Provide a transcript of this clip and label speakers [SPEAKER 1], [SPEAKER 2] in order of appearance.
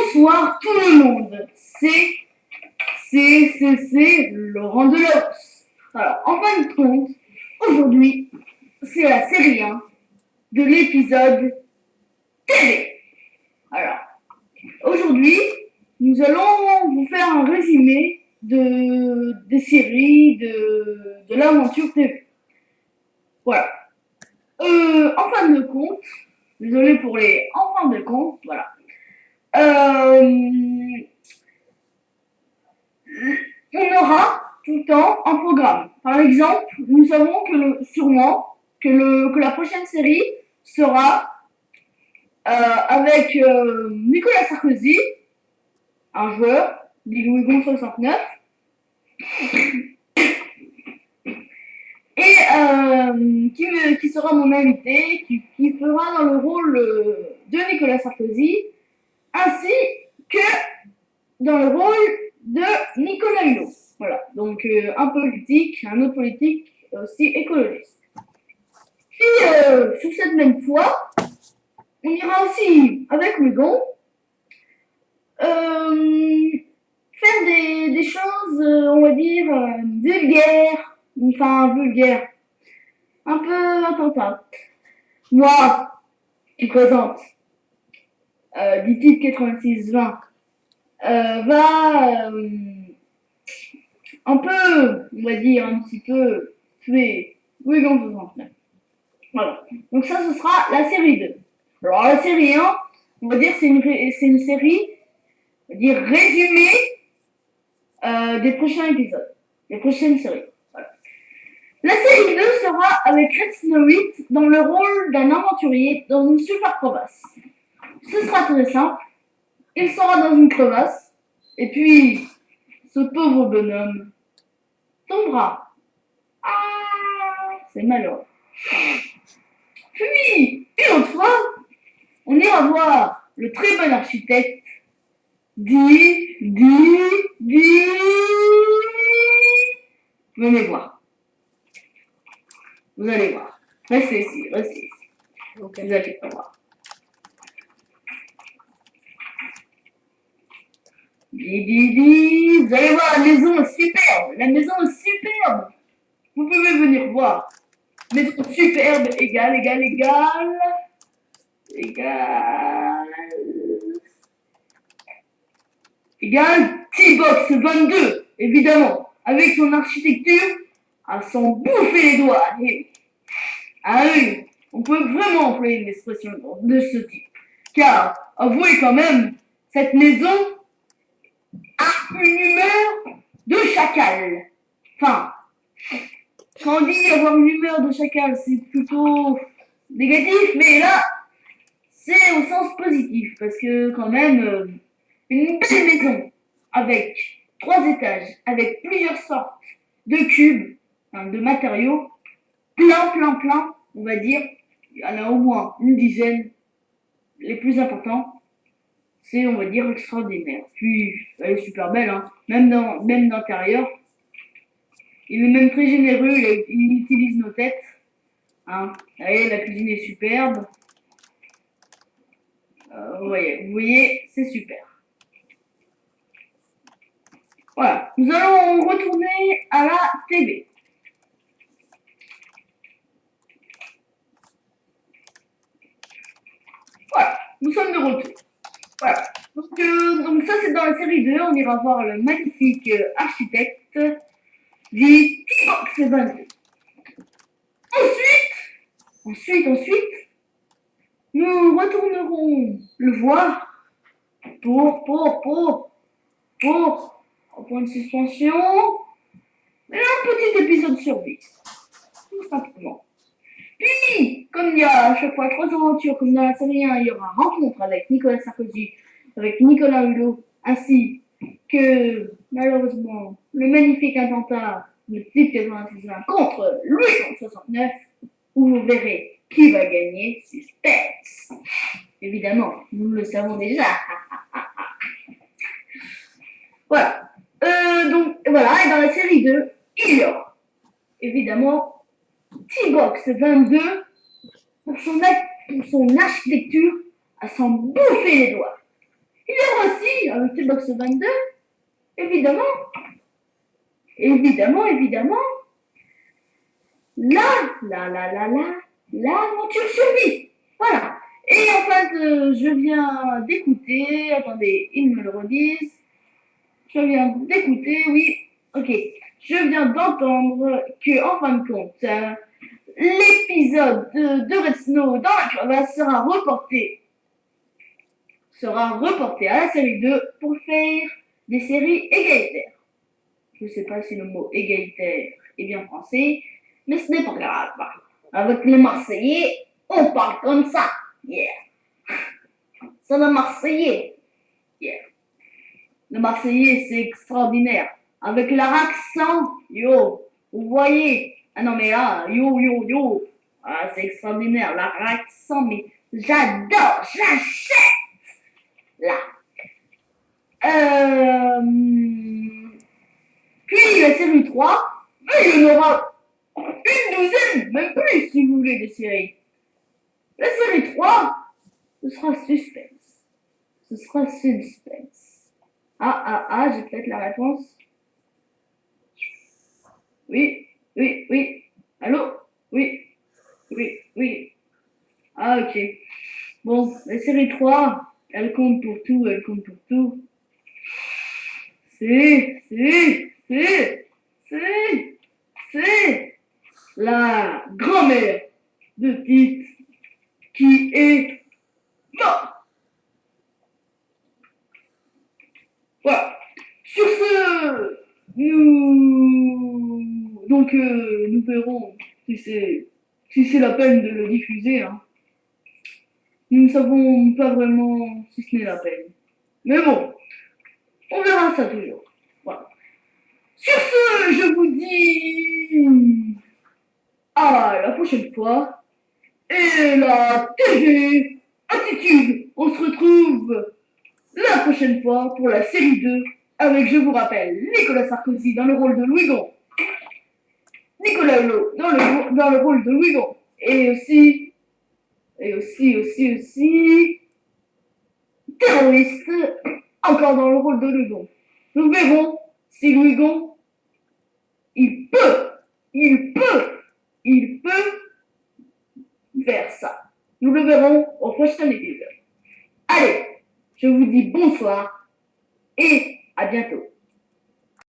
[SPEAKER 1] Bonsoir tout le monde, c'est Laurent Delahousse. Alors, en fin de compte, aujourd'hui, c'est la série 1 de l'épisode TV. Alors, aujourd'hui, nous allons vous faire un résumé des séries de l'aventure TV. Voilà. En fin de compte, désolé pour les en fin de compte, voilà. On aura tout le temps un programme. Par exemple, nous savons que la prochaine série sera avec Nicolas Sarkozy, un joueur, Louis 69, et qui sera mon invité, qui fera dans le rôle de Nicolas Sarkozy, ainsi que dans le rôle de Nicolas Hulot. Voilà, donc un politique, un autre politique, aussi écologiste. Puis, sur cette même fois, on ira aussi, avec Hugon, faire des choses, on va dire, vulgaires, un peu attentat. Moi, qui présente Ditib 8620, va un peu, on va dire, un petit peu tuer Hugon 69. Voilà. Donc ça, ce sera la série 2. Alors la série 1, on va dire, c'est une série, on va dire, résumée des prochains épisodes, des prochaines séries. Voilà. La série 2 sera avec Red Snow-White dans le rôle d'un aventurier dans une super crevasse. Ce sera très simple. Il sera dans une crevasse, et puis ce pauvre bonhomme tombera. Ah, c'est malheureux. Puis, une autre fois, on ira voir le très bon architecte Venez voir. Vous allez voir. Restez ici. Okay. Vous allez voir. Vous allez voir, la maison est superbe. Vous pouvez venir voir. Maison superbe, égale T-Box 22, évidemment, avec son architecture à s'en bouffer les doigts. Ah oui, on peut vraiment employer une expression de ce type. Car, avouez quand même, cette maison a une humeur de chacal. Enfin, quand on dit avoir une humeur de chacal, c'est plutôt négatif, mais là, c'est au sens positif, parce que quand même, une belle maison avec 3 étages, avec plusieurs sortes de cubes, de matériaux, plein, on va dire, il y en a au moins une dizaine, les plus importants, c'est, on va dire, extraordinaire. Puis, elle est super belle, hein. Même d'intérieur. Il est même très généreux, il utilise nos têtes. Hein. Allez, la cuisine est superbe. Vous voyez, c'est super. Voilà, nous allons retourner à la TV. Voilà, nous sommes de retour. Voilà, donc ça c'est dans la série 2, on ira voir le magnifique architecte dit T-Box 22. Ensuite, nous retournerons le voir pour un point de suspension, et un petit épisode survie, tout simplement. Puis, comme il y a à chaque fois 3 aventures, comme dans la série 1, il y aura rencontre avec Nicolas Sarkozy, avec Nicolas Hulot, ainsi que, malheureusement, le magnifique attentat de Type 86 contre Louis 69, où vous verrez qui va gagner. Suspense. Évidemment, nous le savons déjà. Voilà. Donc, voilà, et dans la série 2, il y aura, évidemment, T-Box 22 pour son architecture à s'en bouffer les doigts. Il y aura aussi, avec T-Box 22, évidemment, évidemment, l'aventure survie. Voilà. Et en fait, je viens d'écouter, attendez, ils me le redisent. Je viens d'écouter, oui, ok. Je viens d'entendre que, en fin de compte, l'épisode de Red Snow dans la crevasse sera reporté à la série 2 pour faire des séries égalitaires. Je ne sais pas si le mot égalitaire est bien français, mais ce n'est pas grave. Avec les Marseillais, on parle comme ça. Yeah. C'est le Marseillais. Yeah. Le Marseillais, c'est extraordinaire. Avec leur accent, yo, vous voyez. Ah non, mais là, yo. Ah, c'est extraordinaire. Leur accent, mais j'adore, j'achète. Là. Puis la série 3, il y en aura une douzaine, même plus si vous voulez, de séries. La série 3, ce sera suspense. J'ai peut-être la réponse. Oui. Allô? Oui. Ah, ok. Bon, la série 3, elle compte pour tout. C'est la grand-mère de Tite qui est morte. Voilà. Sur ce, nous verrons si c'est la peine de le diffuser. Hein. Nous ne savons pas vraiment si ce n'est la peine. Mais bon, on verra ça toujours. Voilà. Sur ce, je vous dis à la prochaine fois. Et la TV Attitude, on se retrouve la prochaine fois pour la série 2 avec, je vous rappelle, Nicolas Sarkozy dans le rôle de Louis Gon, Nicolas Hulot dans le rôle de Louis Gon, et aussi, terroriste, encore dans le rôle de Louis Gon. Nous verrons si Louis Gon, il peut faire ça. Nous le verrons au prochain épisode. Allez, je vous dis bonsoir et à bientôt.